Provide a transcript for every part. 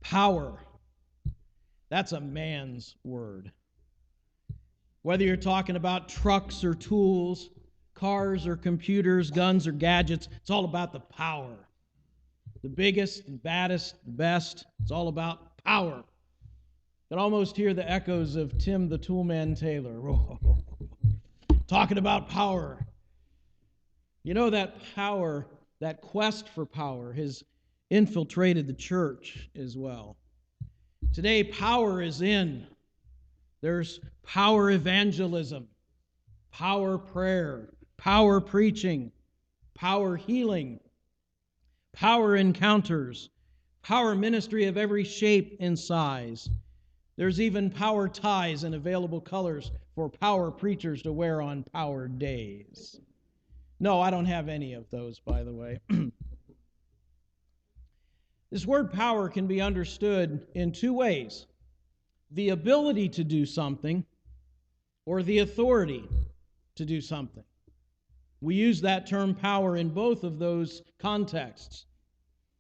Power. That's a man's word. Whether you're talking about trucks or tools, cars or computers, guns or gadgets, it's all about the power. The biggest, the baddest, the best, it's all about power. You can almost hear the echoes of Tim the Toolman Taylor. Talking about power. You know, that power, that quest for power has infiltrated the church as well. Today, power is in. There's power evangelism, power prayer, power preaching, power healing, power encounters, power ministry of every shape and size. There's even power ties in available colors for power preachers to wear on power days. No, I don't have any of those, by the way. This word power can be understood in two ways: the ability to do something or the authority to do something. We use that term power in both of those contexts.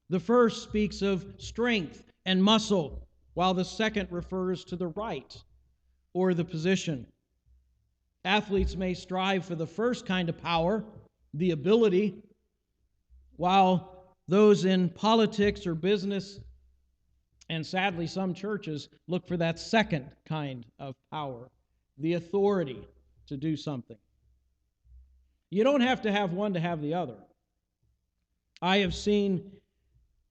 The first speaks of strength and muscle, while the second refers to the right or the position. Athletes may strive for the first kind of power, the ability, while those in politics or business, and sadly some churches, look for that second kind of power, the authority to do something. You don't have to have one to have the other. I have seen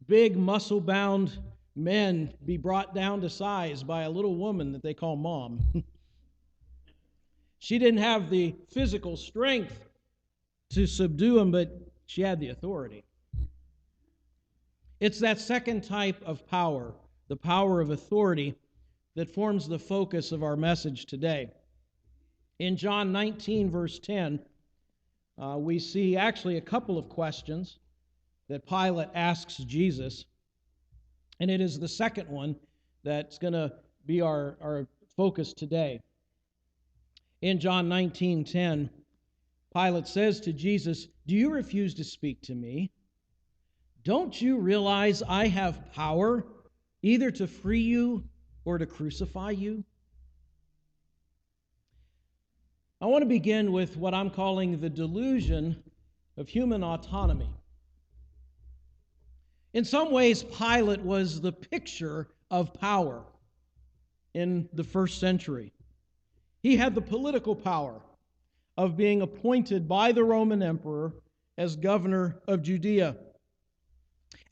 big, muscle-bound men be brought down to size by a little woman that they call mom. She didn't have the physical strength to subdue him, but she had the authority. It's that second type of power, the power of authority, that forms the focus of our message today. In John 19, verse 10, we see actually a couple of questions that Pilate asks Jesus, and it is the second one that's going to be our focus today. In John 19:10, Pilate says to Jesus, "Do you refuse to speak to me? Don't you realize I have power either to free you or to crucify you?" I want to begin with what I'm calling the delusion of human autonomy. In some ways, Pilate was the picture of power in the first century. He had the political power of being appointed by the Roman emperor as governor of Judea.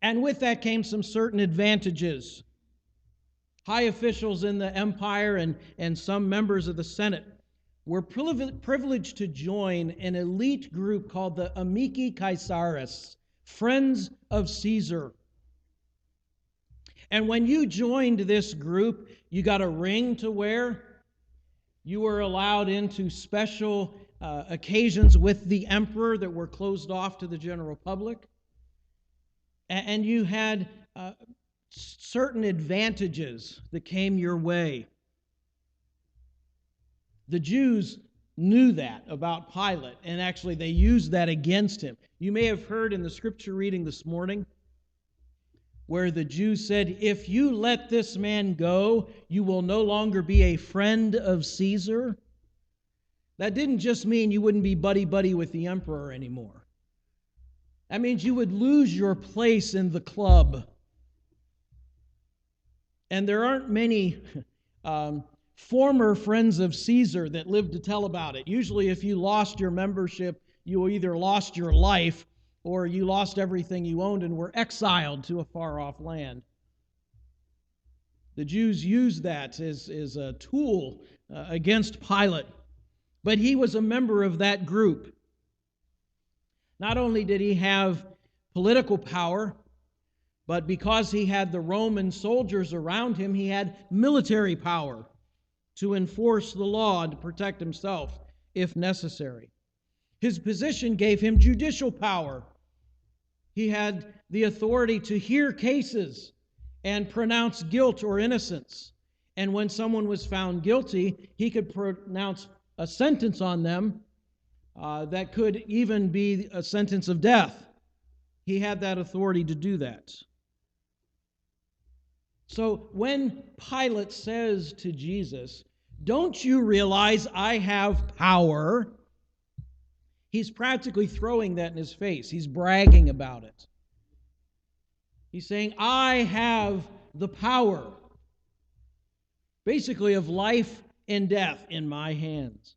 And with that came some certain advantages. High officials in the empire and some members of the Senate were privileged to join an elite group called the Amici Caesaris, Friends of Caesar. And when you joined this group, you got a ring to wear. You were allowed into special occasions with the emperor that were closed off to the general public. And you had certain advantages that came your way. The Jews knew that about Pilate, and actually they used that against him. You may have heard in the scripture reading this morning where the Jews said, "If you let this man go, you will no longer be a friend of Caesar." That didn't just mean you wouldn't be buddy-buddy with the emperor anymore. That means you would lose your place in the club. And there aren't many former friends of Caesar that live to tell about it. Usually if you lost your membership, you either lost your life or you lost everything you owned and were exiled to a far-off land. The Jews used that as a tool against Pilate. But he was a member of that group. Not only did he have political power, but because he had the Roman soldiers around him, he had military power to enforce the law and to protect himself if necessary. His position gave him judicial power. He had the authority to hear cases and pronounce guilt or innocence. And when someone was found guilty, he could pronounce a sentence on them that could even be a sentence of death. He had that authority to do that. So when Pilate says to Jesus, "Don't you realize I have power?" he's practically throwing that in his face. He's bragging about it. He's saying, "I have the power, basically of life and death in my hands."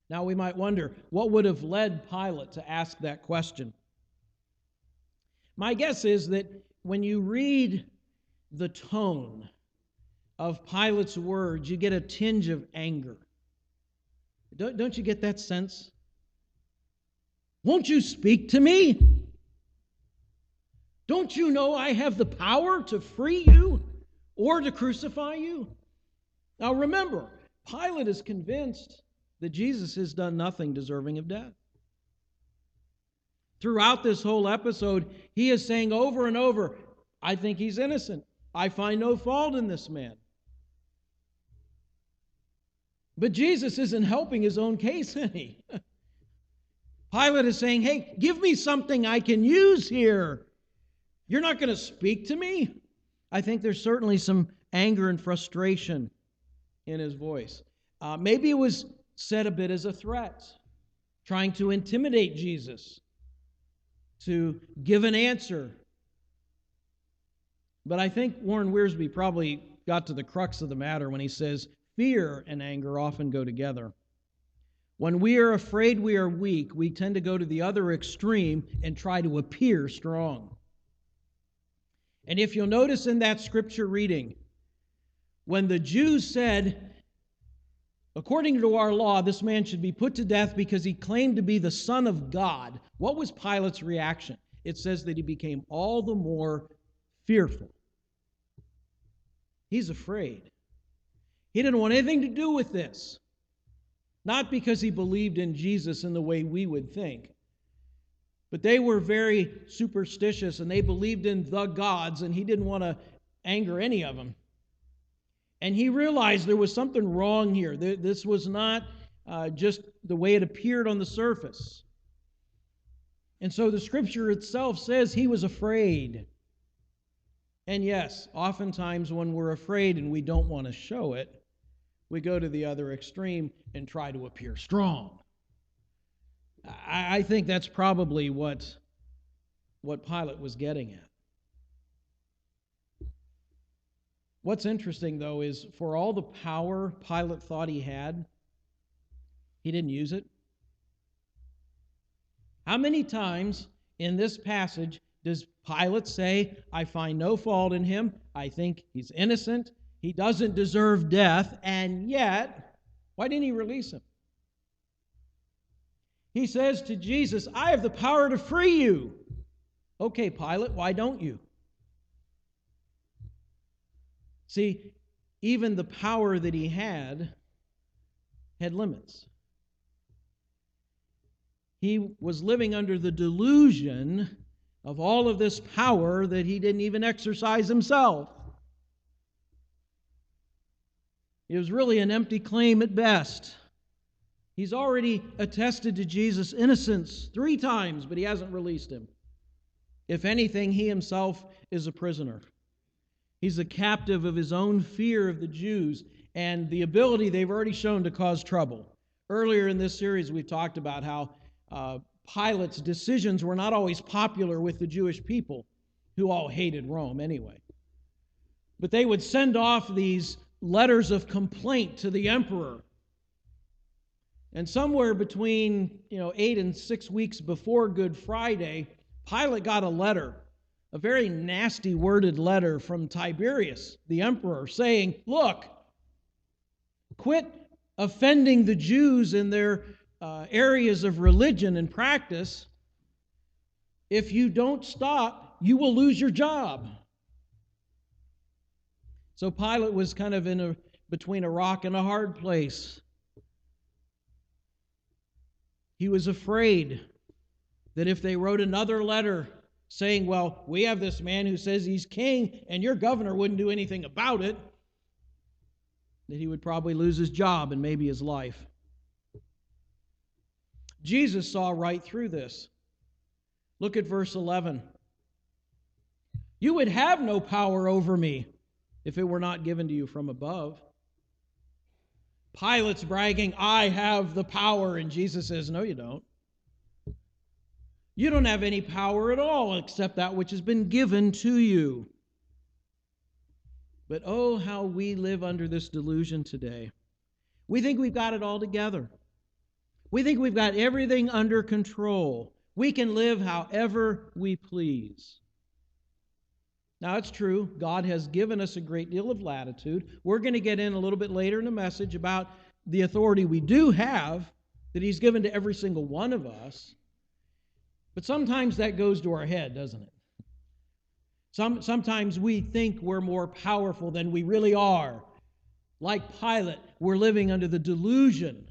Now we might wonder, what would have led Pilate to ask that question? My guess is that when you read the tone of Pilate's words, you get a tinge of anger. Don't you get that sense? Won't you speak to me? Don't you know I have the power to free you or to crucify you? Now remember, Pilate is convinced that Jesus has done nothing deserving of death. Throughout this whole episode, he is saying over and over, "I think he's innocent. I find no fault in this man." But Jesus isn't helping his own case any. Pilate is saying, "Hey, give me something I can use here. You're not going to speak to me?" I think there's certainly some anger and frustration in his voice. Maybe it was said a bit as a threat, trying to intimidate Jesus to give an answer. But I think Warren Wiersbe probably got to the crux of the matter when he says, fear and anger often go together. When we are afraid we are weak, we tend to go to the other extreme and try to appear strong. And if you'll notice in that scripture reading, when the Jews said, according to our law, this man should be put to death because he claimed to be the Son of God, what was Pilate's reaction? It says that he became all the more fearful. He's afraid. He didn't want anything to do with this. Not because he believed in Jesus in the way we would think, but they were very superstitious and they believed in the gods, and he didn't want to anger any of them. And he realized there was something wrong here. This was not just the way it appeared on the surface. And so the scripture itself says he was afraid. And yes, oftentimes when we're afraid and we don't want to show it, we go to the other extreme and try to appear strong. I think that's probably what Pilate was getting at. What's interesting, though, is for all the power Pilate thought he had, he didn't use it. How many times in this passage does Pilate say, "I find no fault in him, I think he's innocent, he doesn't deserve death," and yet, why didn't he release him? He says to Jesus, "I have the power to free you." Okay, Pilate, why don't you? See, even the power that he had limits. He was living under the delusion of all of this power that he didn't even exercise himself. It was really an empty claim at best. He's already attested to Jesus' innocence 3 times, but he hasn't released him. If anything, he himself is a prisoner. He's a captive of his own fear of the Jews and the ability they've already shown to cause trouble. Earlier in this series, we talked about how Pilate's decisions were not always popular with the Jewish people, who all hated Rome anyway. But they would send off these letters of complaint to the emperor. And somewhere between 8 and 6 weeks before Good Friday, Pilate got a letter, a very nasty worded letter from Tiberius, the emperor, saying, "Look, quit offending the Jews in their areas of religion and practice. If you don't stop, you will lose your job." So Pilate was kind of between a rock and a hard place. He was afraid that if they wrote another letter saying, "Well, we have this man who says he's king and your governor wouldn't do anything about it," that he would probably lose his job and maybe his life. Jesus saw right through this. Look at verse 11. You would have no power over me if it were not given to you from above. Pilate's bragging, I have the power, and Jesus says, no, you don't. You don't have any power at all except that which has been given to you. But oh, how we live under this delusion today. We think we've got it all together. We think we've got everything under control. We can live however we please. Now, it's true, God has given us a great deal of latitude. We're going to get in a little bit later in the message about the authority we do have, that He's given to every single one of us. But sometimes that goes to our head, doesn't it? Sometimes we think we're more powerful than we really are. Like Pilate, we're living under the delusion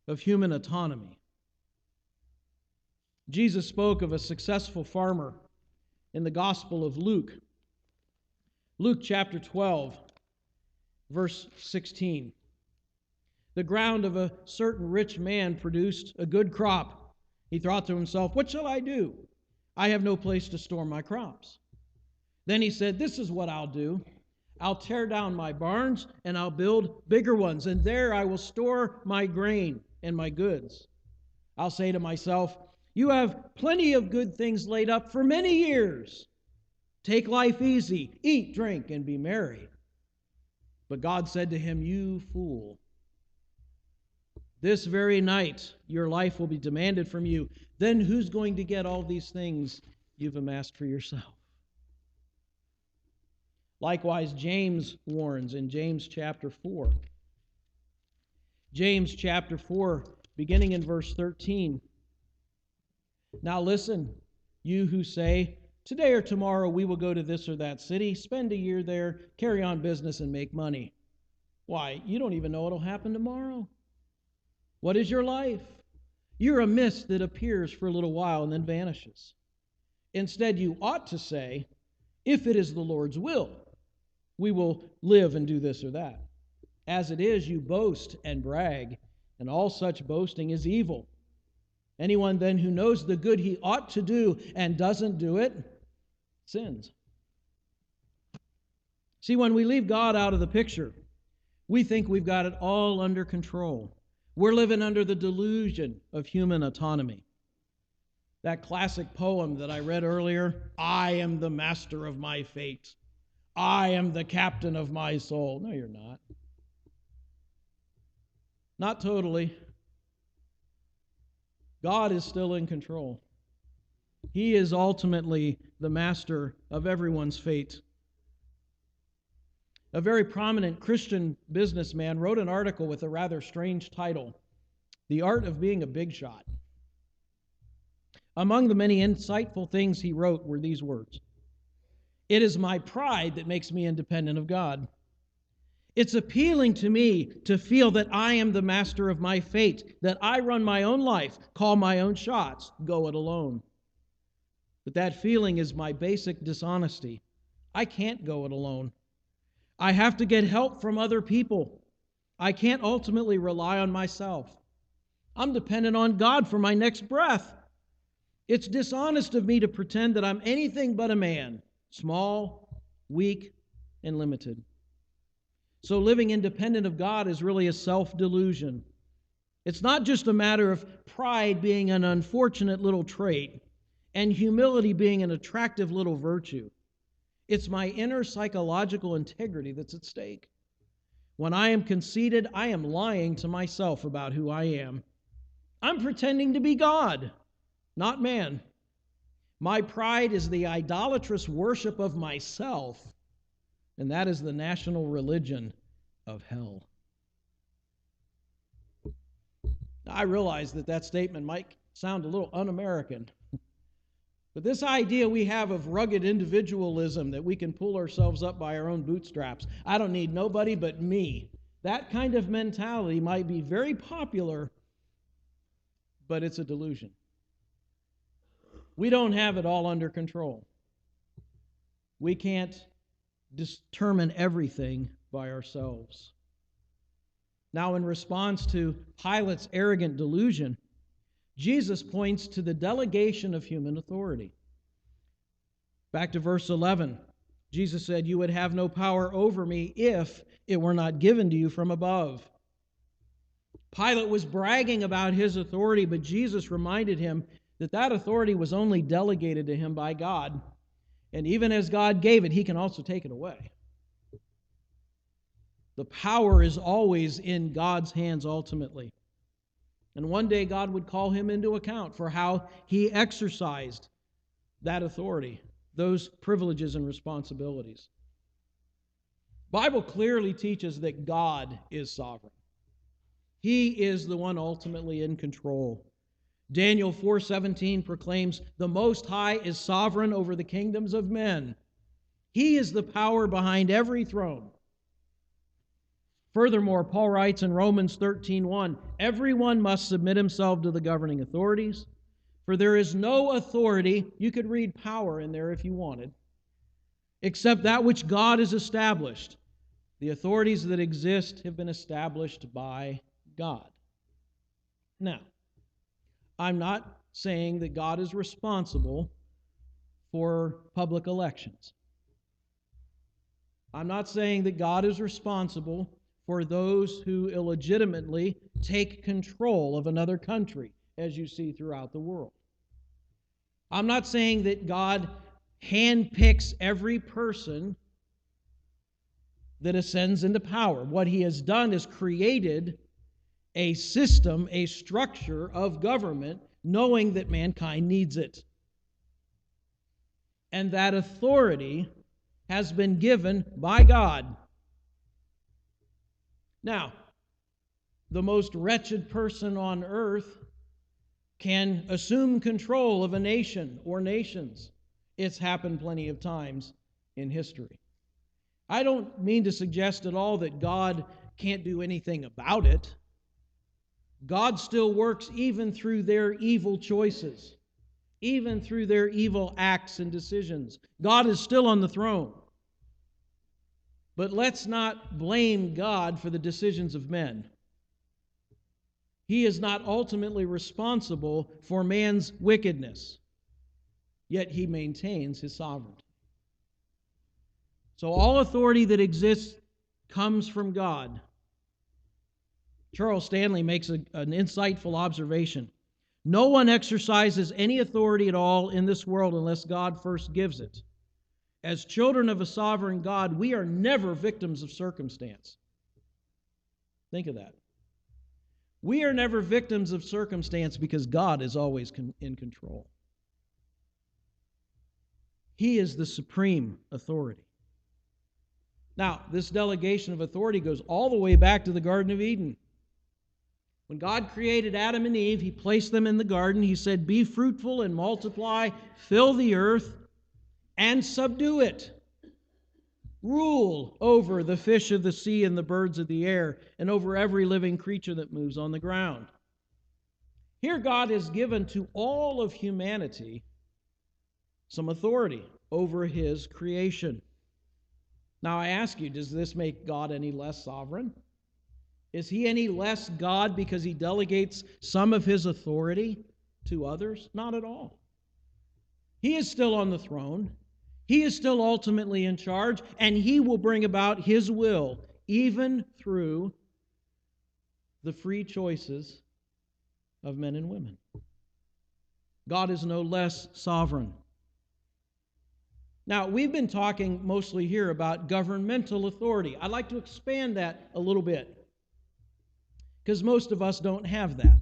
of human autonomy. Jesus spoke of a successful farmer in the Gospel of Luke. Luke chapter 12, verse 16. The ground of a certain rich man produced a good crop. He thought to himself, what shall I do? I have no place to store my crops. Then he said, this is what I'll do. I'll tear down my barns and I'll build bigger ones, and there I will store my grain and my goods. I'll say to myself, you have plenty of good things laid up for many years. Take life easy, eat, drink, and be merry. But God said to him, you fool, this very night your life will be demanded from you. Then who's going to get all these things you've amassed for yourself? Likewise, James warns in James chapter 4. James chapter 4, beginning in verse 13. Now listen, you who say, today or tomorrow we will go to this or that city, spend a year there, carry on business, and make money. Why, you don't even know what'll happen tomorrow. What is your life? You're a mist that appears for a little while and then vanishes. Instead, you ought to say, if it is the Lord's will, we will live and do this or that. As it is, you boast and brag, and all such boasting is evil. Anyone then who knows the good he ought to do and doesn't do it, sins. See, when we leave God out of the picture, we think we've got it all under control. We're living under the delusion of human autonomy. That classic poem that I read earlier, I am the master of my fate. I am the captain of my soul. No, you're not. Not totally. God is still in control. He is ultimately the master of everyone's fate. A very prominent Christian businessman wrote an article with a rather strange title, The Art of Being a Big Shot. Among the many insightful things he wrote were these words: it is my pride that makes me independent of God. It's appealing to me to feel that I am the master of my fate, that I run my own life, call my own shots, go it alone. But that feeling is my basic dishonesty. I can't go it alone. I have to get help from other people. I can't ultimately rely on myself. I'm dependent on God for my next breath. It's dishonest of me to pretend that I'm anything but a man, small, weak, and limited. So living independent of God is really a self-delusion. It's not just a matter of pride being an unfortunate little trait and humility being an attractive little virtue. It's my inner psychological integrity that's at stake. When I am conceited, I am lying to myself about who I am. I'm pretending to be God, not man. My pride is the idolatrous worship of myself, and that is the national religion of hell. I realize that statement might sound a little un-American, but this idea we have of rugged individualism, that we can pull ourselves up by our own bootstraps, I don't need nobody but me, that kind of mentality might be very popular, but it's a delusion. We don't have it all under control. We can't determine everything by ourselves. Now, in response to Pilate's arrogant delusion, Jesus points to the delegation of human authority. Back to verse 11. Jesus said, "You would have no power over me if it were not given to you from above." Pilate was bragging about his authority, but Jesus reminded him that that authority was only delegated to him by God. And even as God gave it, he can also take it away. The power is always in God's hands ultimately. And one day God would call him into account for how he exercised that authority, those privileges and responsibilities. The Bible clearly teaches that God is sovereign. He is the one ultimately in control. Daniel 4:17 proclaims, "The Most High is sovereign over the kingdoms of men. He is the power behind every throne." Furthermore, Paul writes in Romans 13:1, "Everyone must submit himself to the governing authorities, for there is no authority," you could read power in there if you wanted, "except that which God has established. The authorities that exist have been established by God." Now, I'm not saying that God is responsible for public elections. I'm not saying that God is responsible for those who illegitimately take control of another country, as you see throughout the world. I'm not saying that God handpicks every person that ascends into power. What he has done is created a system, a structure of government, knowing that mankind needs it. And that authority has been given by God. Now, the most wretched person on earth can assume control of a nation or nations. It's happened plenty of times in history. I don't mean to suggest at all that God can't do anything about it. God still works even through their evil choices, even through their evil acts and decisions. God is still on the throne. But let's not blame God for the decisions of men. He is not ultimately responsible for man's wickedness, yet he maintains his sovereignty. So all authority that exists comes from God. Charles Stanley makes an insightful observation. No one exercises any authority at all in this world unless God first gives it. As children of a sovereign God, we are never victims of circumstance. Think of that. We are never victims of circumstance because God is always in control. He is the supreme authority. Now, this delegation of authority goes all the way back to the Garden of Eden. When God created Adam and Eve, He placed them in the garden. He said, "Be fruitful and multiply, fill the earth, and subdue it. Rule over the fish of the sea and the birds of the air, and over every living creature that moves on the ground." Here God has given to all of humanity some authority over His creation. Now I ask you, does this make God any less sovereign? Is He any less God because He delegates some of His authority to others? Not at all. He is still on the throne. He is still ultimately in charge, and He will bring about His will, even through the free choices of men and women. God is no less sovereign. Now, we've been talking mostly here about governmental authority. I'd like to expand that a little bit, because most of us don't have that.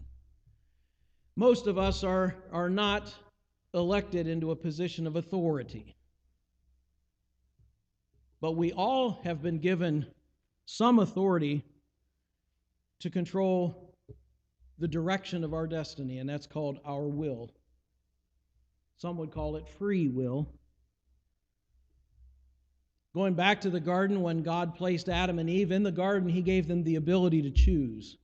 Most of us are not elected into a position of authority. But we all have been given some authority to control the direction of our destiny, and that's called our will. Some would call it free will. Going back to the garden, when God placed Adam and Eve in the garden, He gave them the ability to choose.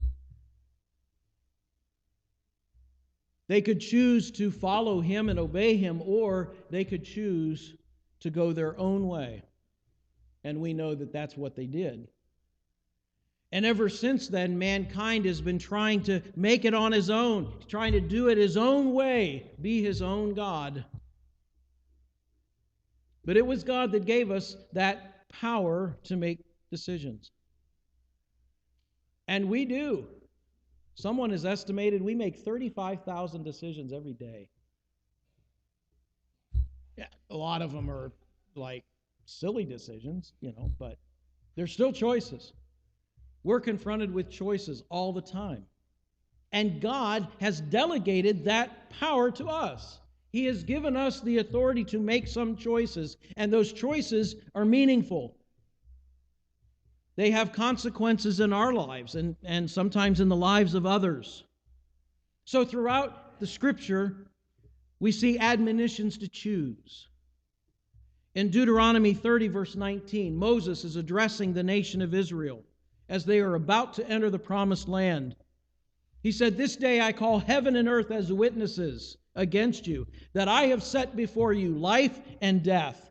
They could choose to follow Him and obey Him, or they could choose to go their own way. And we know that that's what they did. And ever since then, mankind has been trying to make it on his own, trying to do it his own way, be his own God. But it was God that gave us that power to make decisions. And we do. Someone has estimated we make 35,000 decisions every day. Yeah, a lot of them are like silly decisions, but they're still choices. We're confronted with choices all the time. And God has delegated that power to us. He has given us the authority to make some choices, and those choices are meaningful. They have consequences in our lives and sometimes in the lives of others. So throughout the Scripture, we see admonitions to choose. In Deuteronomy 30, verse 19, Moses is addressing the nation of Israel as they are about to enter the promised land. He said, "This day I call heaven and earth as witnesses against you, that I have set before you life and death,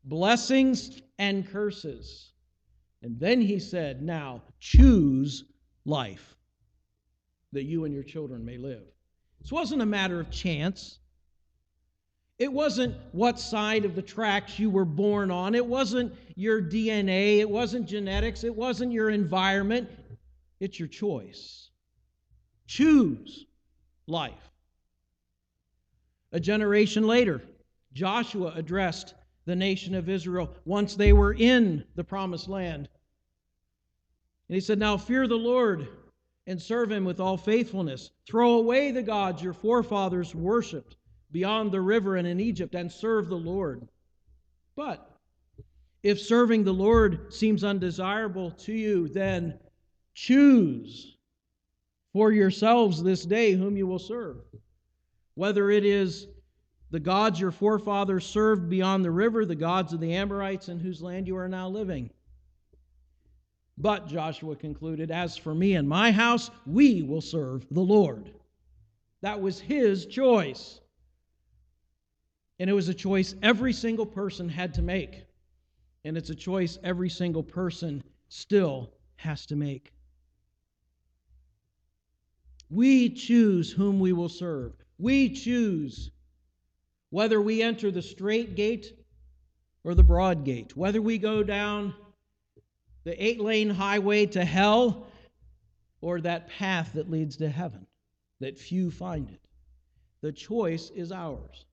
blessings and curses." And then he said, "Now choose life, that you and your children may live." This wasn't a matter of chance. It wasn't what side of the tracks you were born on. It wasn't your DNA. It wasn't genetics. It wasn't your environment. It's your choice. Choose life. A generation later, Joshua addressed the nation of Israel once they were in the promised land. And he said, "Now fear the Lord and serve Him with all faithfulness. Throw away the gods your forefathers worshipped beyond the river and in Egypt, and serve the Lord. But if serving the Lord seems undesirable to you, then choose for yourselves this day whom you will serve, whether it is the gods your forefathers served beyond the river, the gods of the Amorites in whose land you are now living. But," Joshua concluded, "as for me and my house, we will serve the Lord." That was his choice. And it was a choice every single person had to make. And it's a choice every single person still has to make. We choose whom we will serve. We choose whether we enter the straight gate or the broad gate, whether we go down the 8-lane highway to hell or that path that leads to heaven, that few find it. The choice is ours.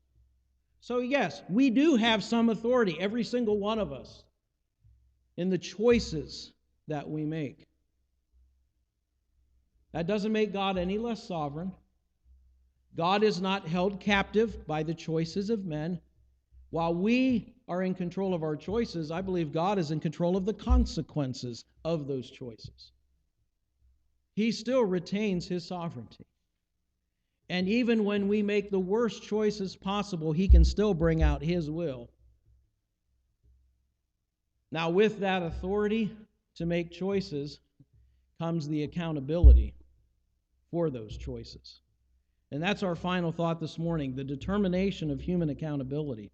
So yes, we do have some authority, every single one of us, in the choices that we make. That doesn't make God any less sovereign. God is not held captive by the choices of men. While we are in control of our choices, I believe God is in control of the consequences of those choices. He still retains His sovereignty. And even when we make the worst choices possible, He can still bring out His will. Now, with that authority to make choices comes the accountability for those choices. And that's our final thought this morning, the determination of human accountability.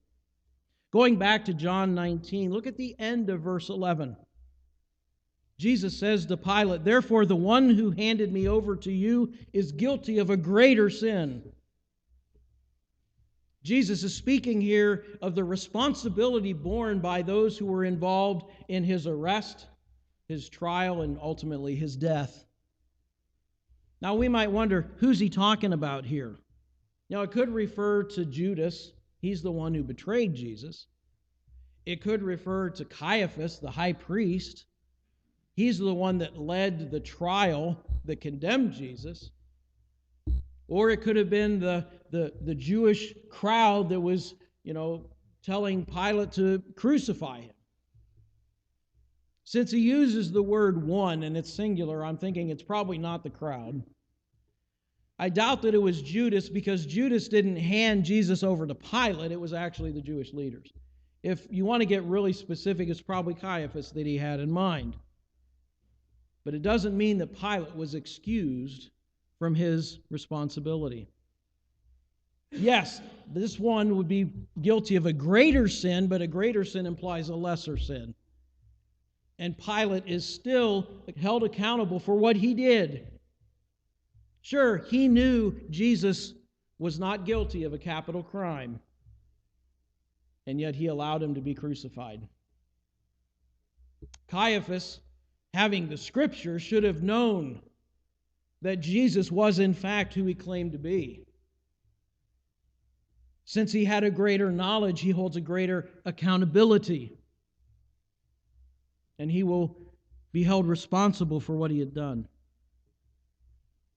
Going back to John 19, look at the end of verse 11. Jesus says to Pilate, "Therefore the one who handed me over to you is guilty of a greater sin." Jesus is speaking here of the responsibility borne by those who were involved in His arrest, His trial, and ultimately His death. Now we might wonder, who's He talking about here? Now it could refer to Judas. He's the one who betrayed Jesus. It could refer to Caiaphas, the high priest. He's the one that led the trial that condemned Jesus. Or it could have been the Jewish crowd that was, telling Pilate to crucify Him. Since he uses the word one and it's singular, I'm thinking it's probably not the crowd. I doubt that it was Judas, because Judas didn't hand Jesus over to Pilate. It was actually the Jewish leaders. If you want to get really specific, it's probably Caiaphas that he had in mind. But it doesn't mean that Pilate was excused from his responsibility. Yes, this one would be guilty of a greater sin, but a greater sin implies a lesser sin. And Pilate is still held accountable for what he did. Sure, he knew Jesus was not guilty of a capital crime. and yet he allowed him to be crucified. Caiaphas, having the Scripture, should have known that Jesus was in fact who he claimed to be. Since he had a greater knowledge, he holds a greater accountability, and he will be held responsible for what he had done.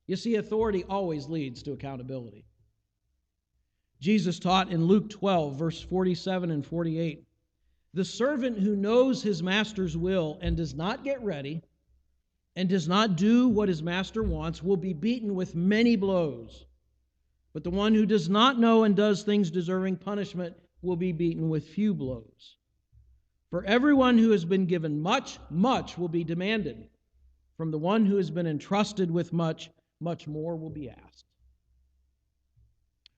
You see, authority always leads to accountability. Jesus taught in Luke 12, verse 47 and 48, "The servant who knows his master's will and does not get ready and does not do what his master wants will be beaten with many blows. But the one who does not know and does things deserving punishment will be beaten with few blows. For everyone who has been given much, much will be demanded. From the one who has been entrusted with much, much more will be asked."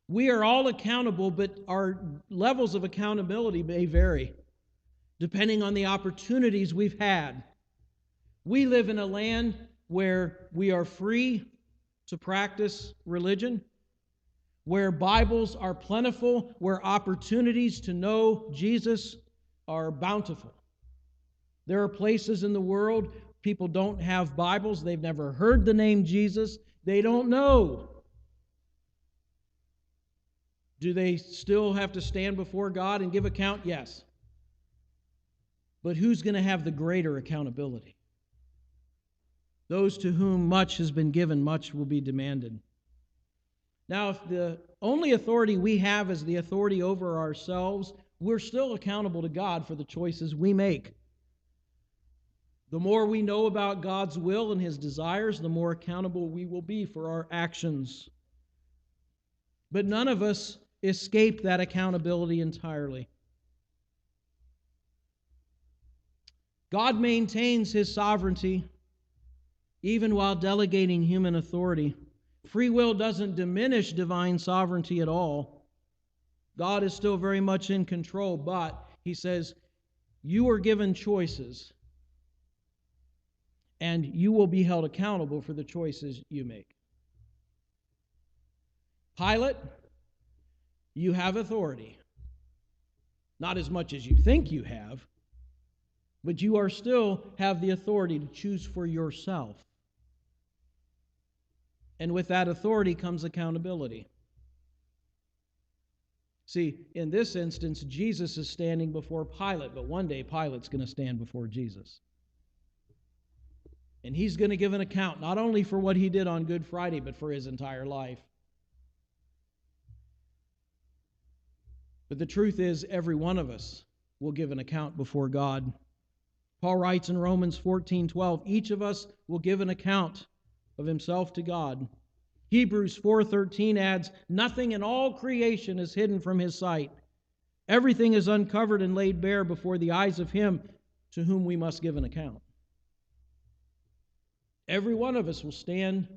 We are all accountable, but our levels of accountability may vary depending on the opportunities we've had. We live in a land where we are free to practice religion, where Bibles are plentiful, where opportunities to know Jesus are bountiful. There are places in the world people don't have Bibles, they've never heard the name Jesus, they don't know. Do they still have to stand before God and give account? Yes. But who's going to have the greater accountability? Those to whom much has been given, much will be demanded. Now, if the only authority we have is the authority over ourselves, we're still accountable to God for the choices we make. The more we know about God's will and His desires, the more accountable we will be for our actions. But none of us escape that accountability entirely. God maintains His sovereignty even while delegating human authority. Free will doesn't diminish divine sovereignty at all. God is still very much in control, but He says, you are given choices, and you will be held accountable for the choices you make. Pilate, you have authority. Not as much as you think you have, but you still have the authority to choose for yourself. And with that authority comes accountability. See, in this instance, Jesus is standing before Pilate, but one day Pilate's going to stand before Jesus. And he's going to give an account, not only for what he did on Good Friday, but for his entire life. But the truth is, every one of us will give an account before God. Paul writes in Romans 14:12, each of us will give an account of himself to God. Hebrews 4:13 adds, nothing in all creation is hidden from His sight. Everything is uncovered and laid bare before the eyes of Him to whom we must give an account. Every one of us will stand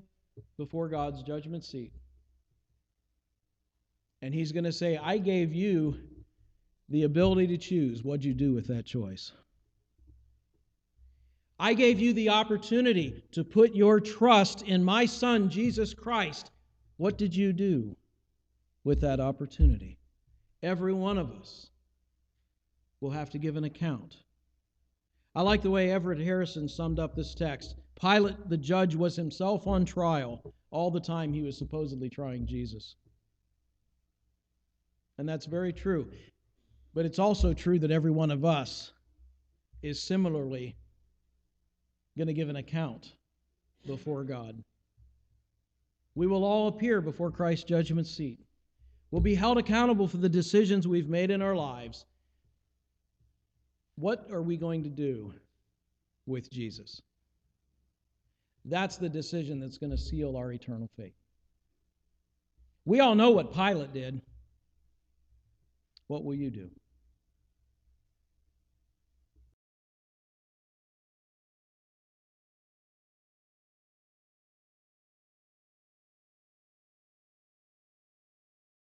before God's judgment seat. And He's going to say, I gave you the ability to choose. What'd you do with that choice? I gave you the opportunity to put your trust in my Son, Jesus Christ. What did you do with that opportunity? Every one of us will have to give an account. I like the way Everett Harrison summed up this text. Pilate, the judge, was himself on trial all the time he was supposedly trying Jesus. And that's very true. But it's also true that every one of us is similarly going to give an account before God. We will all appear before Christ's judgment seat. We'll be held accountable for the decisions we've made in our lives. What are we going to do with Jesus? That's the decision that's going to seal our eternal fate. We all know what Pilate did. What will you do?